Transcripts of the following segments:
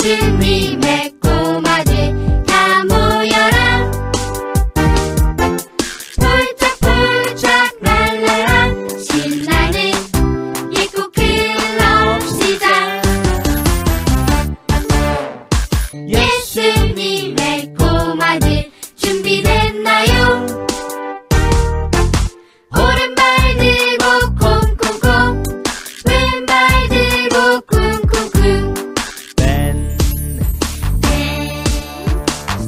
예수님의 꼬마들 다 모여라. 폴짝폴짝 랄랄라 신나는 예고 클럽 시작. 예수님의 꼬마들 준비됐나요? 오른발 들고 콩콩콩, 왼발 들고 쿵쿵쿵.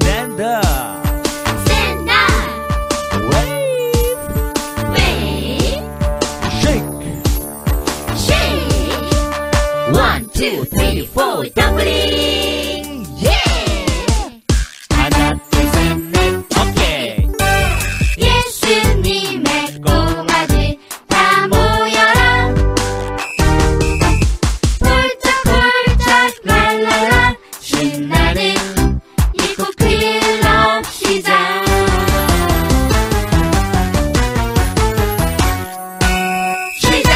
Stand up. Stand up. Wave. Shake. Shake. 1, 2, 3, 4 더블링. Yeah. 하나 둘 셋 넷. 오케이. 예수님의 꼬마들 다 모여라. 폴짝폴짝 랄랄라 신나는 예고 클럽 시작. 시작.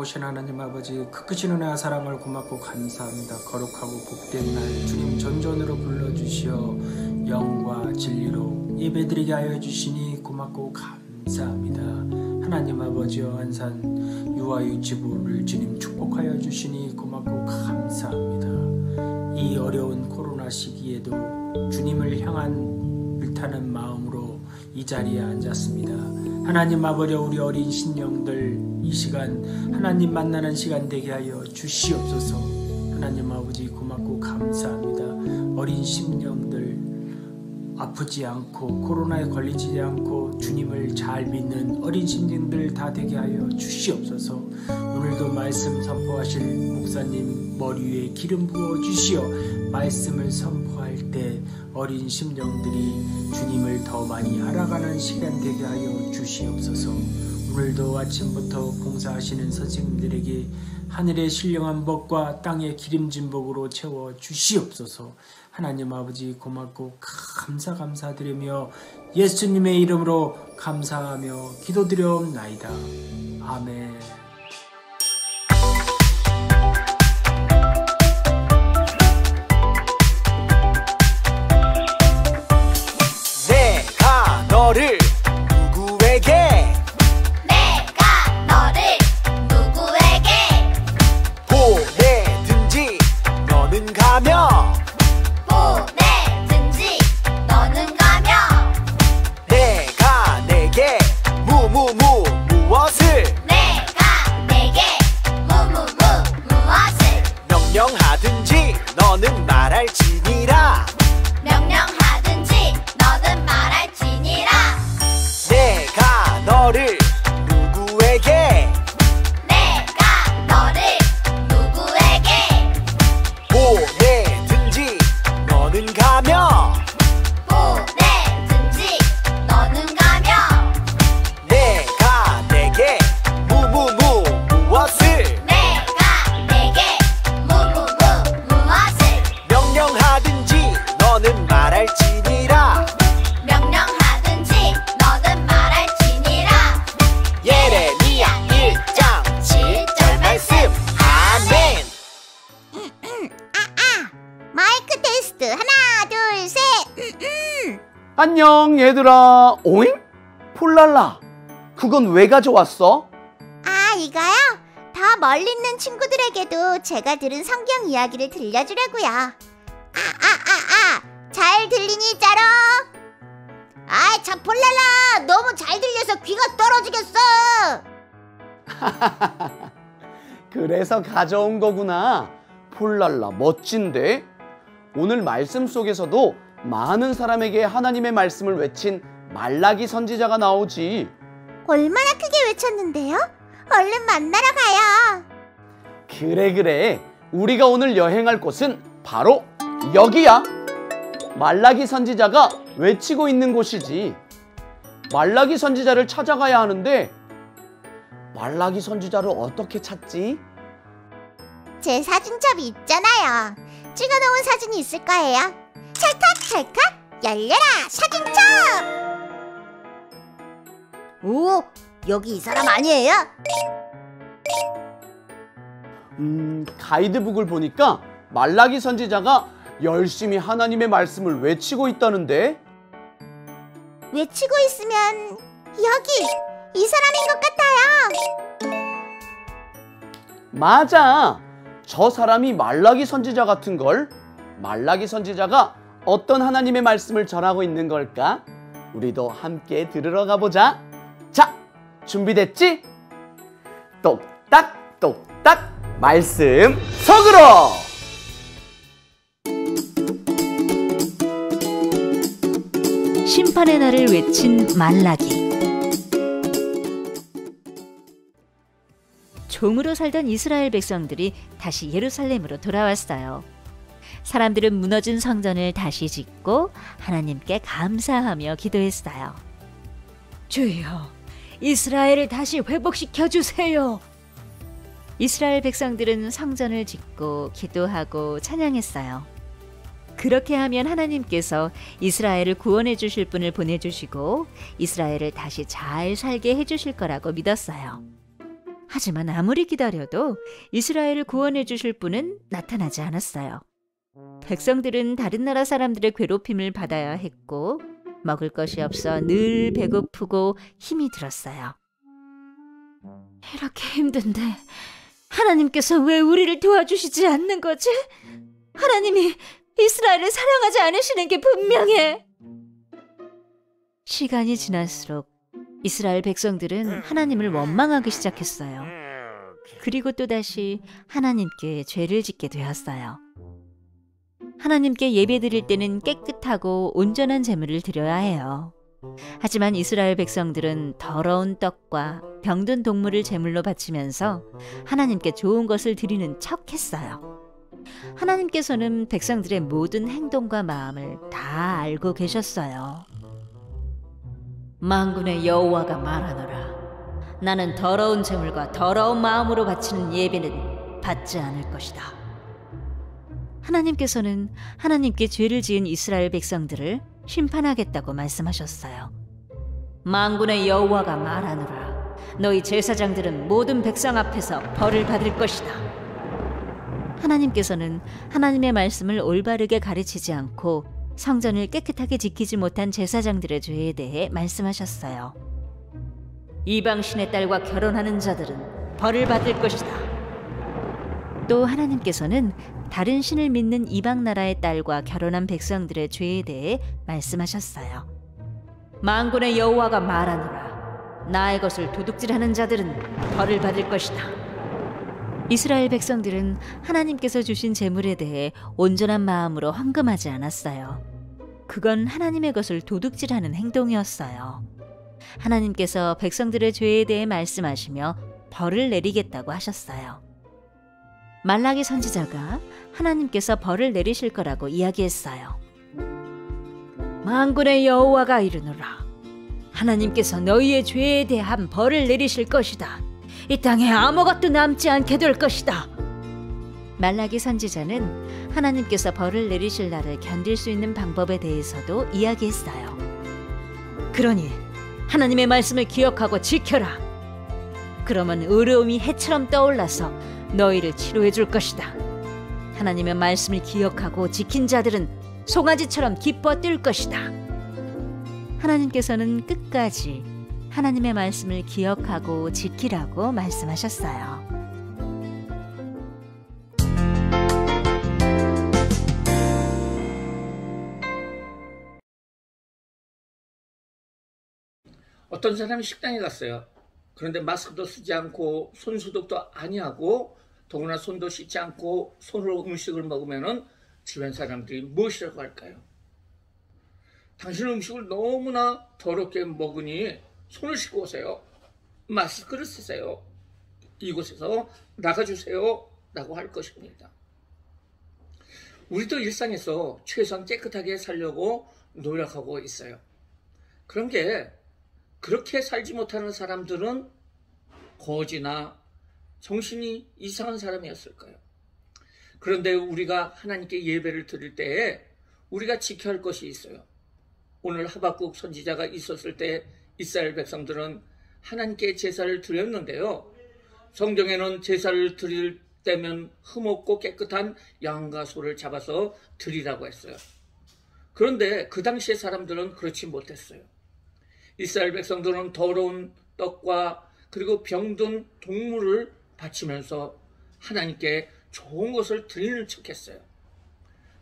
나오신 하나님 아버지, 그 크신 은혜와 사랑을 고맙고 감사합니다. 거룩하고 복된 날 주님 전전으로 불러주시어 영과 진리로 예배드리게 하여 주시니 고맙고 감사합니다. 하나님 아버지여, 안산 유아유치부를 주님 축복하여 주시니 고맙고 감사합니다. 이 어려운 코로나 시기에도 주님을 향한 불타는 마음으로 이 자리에 앉았습니다. 하나님 아버지, 우리 어린 신령들 이 시간 하나님 만나는 시간 되게 하여 주시옵소서. 하나님 아버지 고맙고 감사합니다. 어린 신령들 아프지 않고 코로나에 걸리지 않고 주님을 잘 믿는 어린 신령들 다 되게 하여 주시옵소서. 오늘도 말씀 선포하실 목사님 머리 위에 기름 부어 주시어 말씀을 선포할 때 어린 심령들이 주님을 더 많이 알아가는 시간 되게 하여 주시옵소서. 오늘도 아침부터 봉사하시는 선생님들에게 하늘의 신령한 복과 땅의 기름진 복으로 채워 주시옵소서. 하나님 아버지 고맙고 감사드리며 예수님의 이름으로 감사하며 기도드려옵나이다. 아멘. 내가 너를 누구에게 보내든지 너는 가며 내가 내게 무엇을 명령하든지 너는 말할지니라. 내가 너를 누구에게 보내든지 너는 가며 내가 내게 무엇을 명령하든지 너는 말할지니라. 예레미야 1장 7절 말씀. 아멘. 마이크 테스트 하나 둘 셋. 안녕 얘들아. 오잉? 폴랄라, 그건 왜 가져왔어? 아, 이거요? 더 멀리 있는 친구들에게도 제가 들은 성경 이야기를 들려주려고요. 잘 들리니 짜로? 아이 참 폴랄라, 너무 잘 들려서 귀가 떨어지겠어. 그래서 가져온 거구나. 폴랄라, 멋진데? 오늘 말씀 속에서도 많은 사람에게 하나님의 말씀을 외친 말라기 선지자가 나오지. 얼마나 크게 외쳤는데요? 얼른 만나러 가요. 그래. 우리가 오늘 여행할 곳은 바로 여기야. 말라기 선지자가 외치고 있는 곳이지. 말라기 선지자를 찾아가야 하는데 말라기 선지자를 어떻게 찾지? 제 사진첩이 있잖아요. 찍어놓은 사진이 있을 거예요. 찰칵 열려라 사진첩. 오, 여기 이 사람 아니에요? 가이드북을 보니까 말라기 선지자가 열심히 하나님의 말씀을 외치고 있다는데? 외치고 있으면 여기 이 사람인 것 같아요. 맞아. 저 사람이 말라기 선지자 같은걸? 말라기 선지자가 어떤 하나님의 말씀을 전하고 있는 걸까? 우리도 함께 들으러 가보자. 자, 준비됐지? 똑딱 말씀 속으로! 심판의 날을 외친 말라기. 종으로 살던 이스라엘 백성들이 다시 예루살렘으로 돌아왔어요. 사람들은 무너진 성전을 다시 짓고 하나님께 감사하며 기도했어요. 주여, 이스라엘을 다시 회복시켜 주세요. 이스라엘 백성들은 성전을 짓고 기도하고 찬양했어요. 그렇게 하면 하나님께서 이스라엘을 구원해 주실 분을 보내주시고 이스라엘을 다시 잘 살게 해주실 거라고 믿었어요. 하지만 아무리 기다려도 이스라엘을 구원해 주실 분은 나타나지 않았어요. 백성들은 다른 나라 사람들의 괴롭힘을 받아야 했고 먹을 것이 없어 늘 배고프고 힘이 들었어요. 이렇게 힘든데 하나님께서 왜 우리를 도와주시지 않는 거지? 하나님이 이스라엘을 사랑하지 않으시는 게 분명해. 시간이 지날수록 이스라엘 백성들은 하나님을 원망하기 시작했어요. 그리고 또다시 하나님께 죄를 짓게 되었어요. 하나님께 예배드릴 때는 깨끗하고 온전한 제물을 드려야 해요. 하지만 이스라엘 백성들은 더러운 떡과 병든 동물을 제물로 바치면서 하나님께 좋은 것을 드리는 척 했어요. 하나님께서는 백성들의 모든 행동과 마음을 다 알고 계셨어요. 만군의 여호와가 말하노라. 나는 더러운 제물과 더러운 마음으로 바치는 예배는 받지 않을 것이다. 하나님께서는 하나님께 죄를 지은 이스라엘 백성들을 심판하겠다고 말씀하셨어요. 만군의 여호와가 말하노라. 너희 제사장들은 모든 백성 앞에서 벌을 받을 것이다. 하나님께서는 하나님의 말씀을 올바르게 가르치지 않고 성전을 깨끗하게 지키지 못한 제사장들의 죄에 대해 말씀하셨어요. 이방신의 딸과 결혼하는 자들은 벌을 받을 것이다. 또 하나님께서는 다른 신을 믿는 이방 나라의 딸과 결혼한 백성들의 죄에 대해 말씀하셨어요. 만군의 여호와가 말하노라. 나의 것을 도둑질하는 자들은 벌을 받을 것이다. 이스라엘 백성들은 하나님께서 주신 재물에 대해 온전한 마음으로 헌금하지 않았어요. 그건 하나님의 것을 도둑질하는 행동이었어요. 하나님께서 백성들의 죄에 대해 말씀하시며 벌을 내리겠다고 하셨어요. 말라기 선지자가 하나님께서 벌을 내리실 거라고 이야기했어요. 만군의 여호와가 이르노라. 하나님께서 너희의 죄에 대한 벌을 내리실 것이다. 이 땅에 아무것도 남지 않게 될 것이다. 말라기 선지자는 하나님께서 벌을 내리실 날을 견딜 수 있는 방법에 대해서도 이야기했어요. 그러니 하나님의 말씀을 기억하고 지켜라. 그러면 의로움이 해처럼 떠올라서 너희를 치료해 줄 것이다. 하나님의 말씀을 기억하고 지킨 자들은 송아지처럼 기뻐 뛸 것이다. 하나님께서는 끝까지 하나님의 말씀을 기억하고 지키라고 말씀하셨어요. 어떤 사람이 식당에 갔어요. 그런데 마스크도 쓰지 않고 손소독도 아니하고 더구나 손도 씻지 않고 손으로 음식을 먹으면은 주변 사람들이 무엇이라고 할까요? 당신 음식을 너무나 더럽게 먹으니 손을 씻고 오세요. 마스크를 쓰세요. 이곳에서 나가주세요. 라고 할 것입니다. 우리도 일상에서 최소한 깨끗하게 살려고 노력하고 있어요. 그런 게 그렇게 살지 못하는 사람들은 거지나 정신이 이상한 사람이었을까요? 그런데 우리가 하나님께 예배를 드릴 때에 우리가 지켜야 할 것이 있어요. 오늘 하박국 선지자가 있었을 때 이스라엘 백성들은 하나님께 제사를 드렸는데요. 성경에는 제사를 드릴 때면 흠없고 깨끗한 양과 소를 잡아서 드리라고 했어요. 그런데 그 당시의 사람들은 그렇지 못했어요. 이스라엘 백성들은 더러운 떡과 그리고 병든 동물을 바치면서 하나님께 좋은 것을 드리는 척했어요.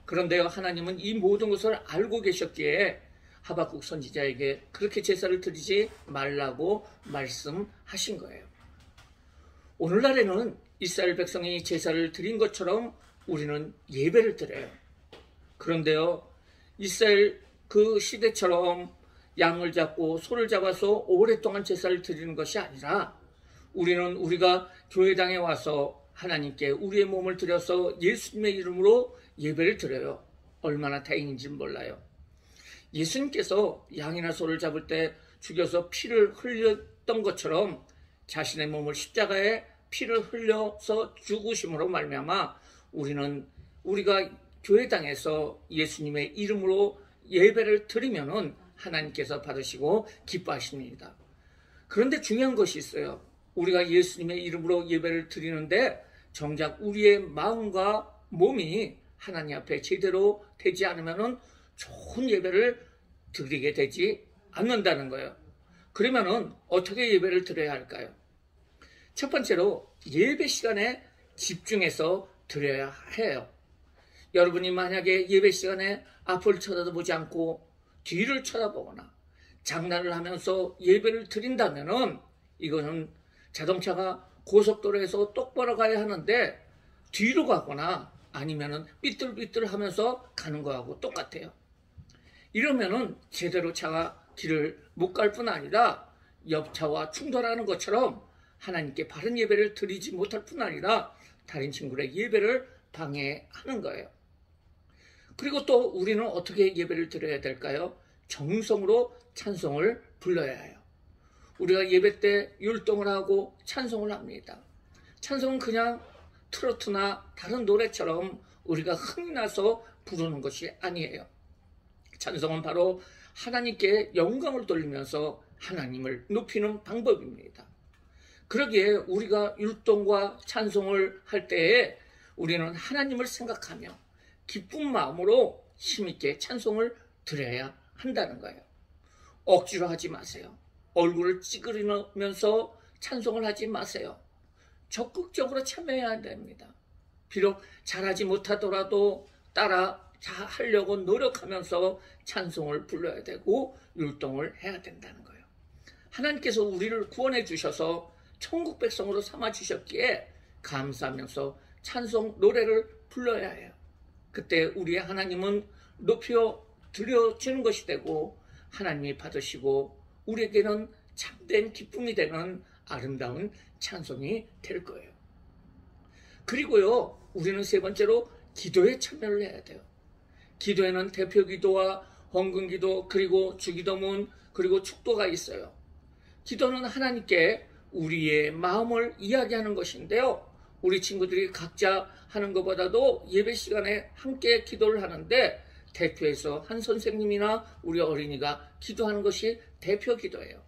그런데요, 하나님은 이 모든 것을 알고 계셨기에 하박국 선지자에게 그렇게 제사를 드리지 말라고 말씀하신 거예요. 오늘날에는 이스라엘 백성이 제사를 드린 것처럼 우리는 예배를 드려요. 그런데요, 이스라엘 그 시대처럼 양을 잡고 소를 잡아서 오랫동안 제사를 드리는 것이 아니라 우리는 우리가 교회당에 와서 하나님께 우리의 몸을 드려서 예수님의 이름으로 예배를 드려요. 얼마나 다행인지 몰라요. 예수님께서 양이나 소를 잡을 때 죽여서 피를 흘렸던 것처럼 자신의 몸을 십자가에 피를 흘려서 죽으심으로 말미암아 우리는 우리가 교회당에서 예수님의 이름으로 예배를 드리면은 하나님께서 받으시고 기뻐하십니다. 그런데 중요한 것이 있어요. 우리가 예수님의 이름으로 예배를 드리는데 정작 우리의 마음과 몸이 하나님 앞에 제대로 되지 않으면 좋은 예배를 드리게 되지 않는다는 거예요. 그러면은 어떻게 예배를 드려야 할까요? 첫 번째로 예배 시간에 집중해서 드려야 해요. 여러분이 만약에 예배 시간에 앞을 쳐다보지 않고 뒤를 쳐다보거나 장난을 하면서 예배를 드린다면은 이거는 자동차가 고속도로에서 똑바로 가야 하는데 뒤로 가거나 아니면은 삐뚤삐뚤 하면서 가는 거하고 똑같아요. 이러면은 제대로 차가 길을 못 갈 뿐 아니라 옆차와 충돌하는 것처럼 하나님께 바른 예배를 드리지 못할 뿐 아니라 다른 친구의 예배를 방해하는 거예요. 그리고 또 우리는 어떻게 예배를 드려야 될까요? 정성으로 찬송을 불러야 해요. 우리가 예배 때 율동을 하고 찬송을 합니다. 찬송은 그냥 트로트나 다른 노래처럼 우리가 흥이 나서 부르는 것이 아니에요. 찬송은 바로 하나님께 영광을 돌리면서 하나님을 높이는 방법입니다. 그러기에 우리가 율동과 찬송을 할 때에 우리는 하나님을 생각하며 기쁜 마음으로 힘있게 찬송을 드려야 한다는 거예요. 억지로 하지 마세요. 얼굴을 찌그리면서 찬송을 하지 마세요. 적극적으로 참여해야 됩니다. 비록 잘하지 못하더라도 따라 하려고 노력하면서 찬송을 불러야 되고 율동을 해야 된다는 거예요. 하나님께서 우리를 구원해 주셔서 천국 백성으로 삼아 주셨기에 감사하면서 찬송 노래를 불러야 해요. 그때 우리의 하나님은 높여 드려지는 것이 되고 하나님이 받으시고 우리에게는 참된 기쁨이 되는 아름다운 찬송이 될 거예요. 그리고요, 우리는 세 번째로 기도에 참여를 해야 돼요. 기도에는 대표 기도와 헌금 기도, 그리고 주기도문, 그리고 축도가 있어요. 기도는 하나님께 우리의 마음을 이야기하는 것인데요. 우리 친구들이 각자 하는 것보다도 예배 시간에 함께 기도를 하는데 대표해서 한 선생님이나 우리 어린이가 기도하는 것이 대표 기도예요.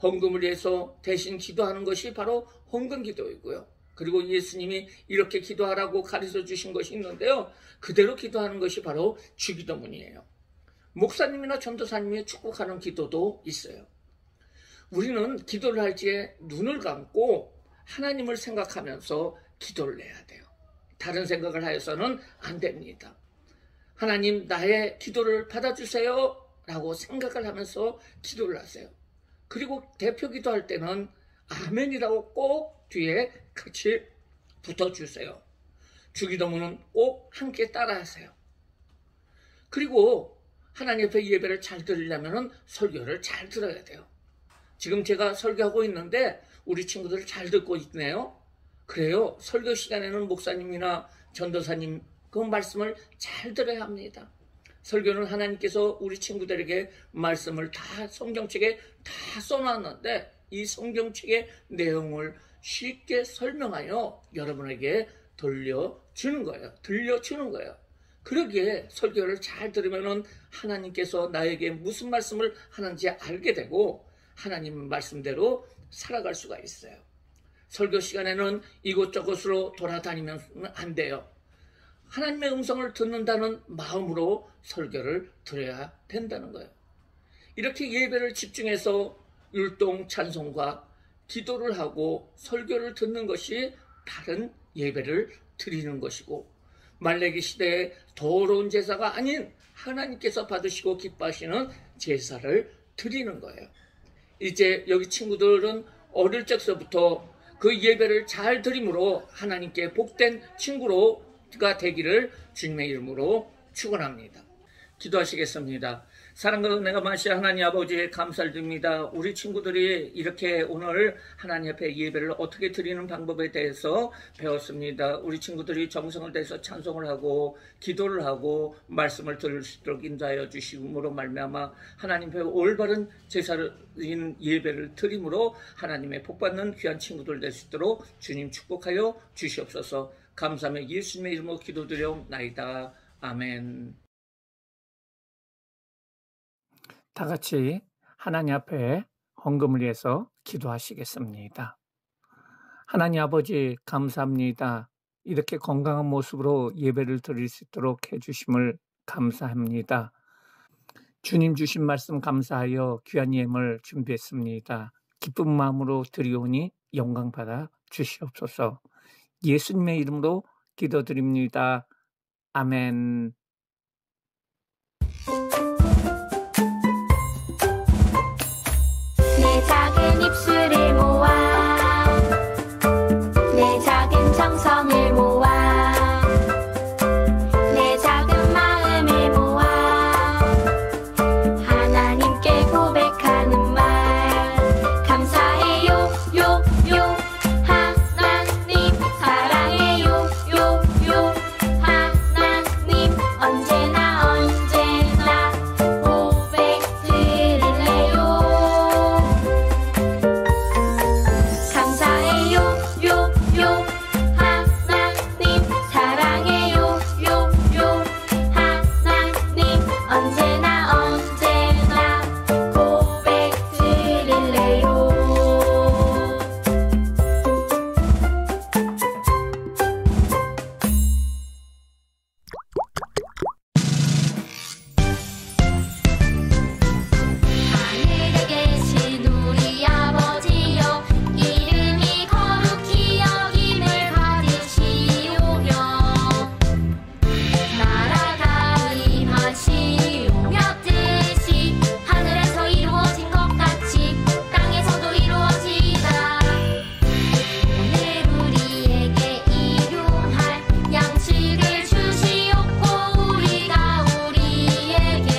헌금을 위해서 대신 기도하는 것이 바로 헌금 기도이고요. 그리고 예수님이 이렇게 기도하라고 가르쳐 주신 것이 있는데요. 그대로 기도하는 것이 바로 주기도문이에요. 목사님이나 전도사님이 축복하는 기도도 있어요. 우리는 기도를 할 때에 눈을 감고 하나님을 생각하면서 기도를 해야 돼요. 다른 생각을 하여서는 안 됩니다. 하나님, 나의 기도를 받아주세요 라고 생각을 하면서 기도를 하세요. 그리고 대표 기도할 때는 아멘이라고 꼭 뒤에 같이 붙어주세요. 주기도문은 꼭 함께 따라하세요. 그리고 하나님 앞에 예배를 잘 드리려면 설교를 잘 들어야 돼요. 지금 제가 설교하고 있는데 우리 친구들 잘 듣고 있네요. 그래요. 설교 시간에는 목사님이나 전도사님 그 말씀을 잘 들어야 합니다. 설교는 하나님께서 우리 친구들에게 말씀을 다 성경책에 다 써놨는데 이 성경책의 내용을 쉽게 설명하여 여러분에게 들려주는 거예요. 그러기에 설교를 잘 들으면 하나님께서 나에게 무슨 말씀을 하는지 알게 되고 하나님 말씀대로 살아갈 수가 있어요. 설교 시간에는 이곳저곳으로 돌아다니면 안 돼요. 하나님의 음성을 듣는다는 마음으로 설교를 들어야 된다는 거예요. 이렇게 예배를 집중해서 율동 찬송과 기도를 하고 설교를 듣는 것이 바른 예배를 드리는 것이고 말레기 시대의 더러운 제사가 아닌 하나님께서 받으시고 기뻐하시는 제사를 드리는 거예요. 이제 여기 친구들은 어릴 적서부터 그 예배를 잘 드림으로 하나님께 복된 친구가 되기를 주님의 이름으로 축원합니다. 기도하시겠습니다. 사랑과 은혜가 많으신 하나님 아버지 감사를 드립니다. 우리 친구들이 이렇게 오늘 하나님 앞에 예배를 어떻게 드리는 방법에 대해서 배웠습니다. 우리 친구들이 정성을 다해서 찬송을 하고 기도를 하고 말씀을 들을 수 있도록 인도하여 주심으로 말미암아 하나님 앞에 올바른 제사인 예배를 드림으로 하나님의 복받는 귀한 친구들 될 수 있도록 주님 축복하여 주시옵소서. 감사하며 예수님의 이름으로 기도드려옵나이다. 아멘. 다 같이 하나님 앞에 헌금을 위해서 기도하시겠습니다. 하나님 아버지 감사합니다. 이렇게 건강한 모습으로 예배를 드릴 수 있도록 해주심을 감사합니다. 주님 주신 말씀 감사하여 귀한 예물 준비했습니다. 기쁜 마음으로 드리오니 영광 받아 주시옵소서. 예수님의 이름으로 기도드립니다. 아멘. 내 작은 입술을 모아 내 작은 정성을 모아 내 작은 마음을 모아 하나님께 고백하는 말 감사해요 요요 하나님 사랑해요 요요 하나님 언제나 고백 드릴래요 감사해요 요요 하나님 사랑해요 요요 하나님 언제나 고백 드릴래요 하늘에 계신 우리 아버지여 이름이 거룩히 여김을 받으시오며 나라가 임하시오며 뜻이 하늘에서 이루어진 것 같이 땅에서도 이루어지이다 오늘 우리에게 일용할 양식을 주시옵고 우리가 우리에게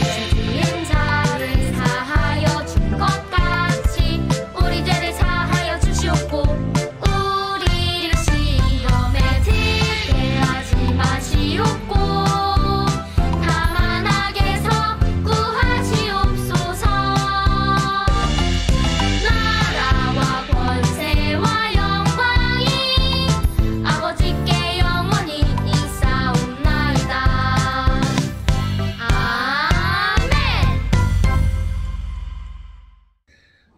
죄지은 자를 사하여 준 것 같이 우리 죄를 사하여 주시옵고 우리를 시험에 들게 하지 마시옵고 다만 악에서 구하시옵소서 나라와 권세와 영광이 아버지께 영원히 있사옵나이다 아멘.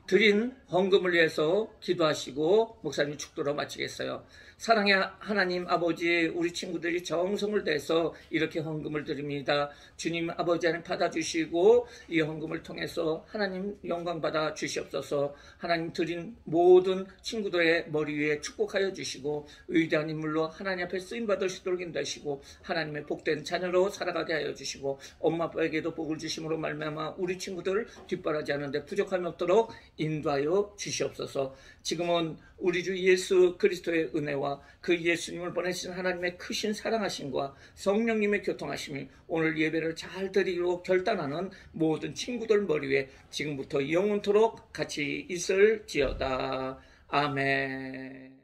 드린 헌금을 위해서 기도하시고 목사님 축도로 마치겠어요. 사랑의 하나님 아버지, 우리 친구들이 정성을 다해서 이렇게 헌금을 드립니다. 주님 아버지 하나님 받아주시고 이 헌금을 통해서 하나님 영광 받아 주시옵소서. 하나님 드린 모든 친구들의 머리 위에 축복하여 주시고 위대한 인물로 하나님 앞에 쓰임받을 수 있도록 인도하시고 하나님의 복된 자녀로 살아가게 하여 주시고 엄마 아빠에게도 복을 주심으로 말미암아 우리 친구들 뒷바라지 하는데 부족함이 없도록 인도하여 주시옵소서. 지금은 우리 주 예수 그리스도의 은혜와 그 예수님을 보내신 하나님의 크신 사랑하심과 성령님의 교통하심이 오늘 예배를 잘 드리기로 결단하는 모든 친구들 머리 위에 지금부터 영원토록 같이 있을지어다. 아멘.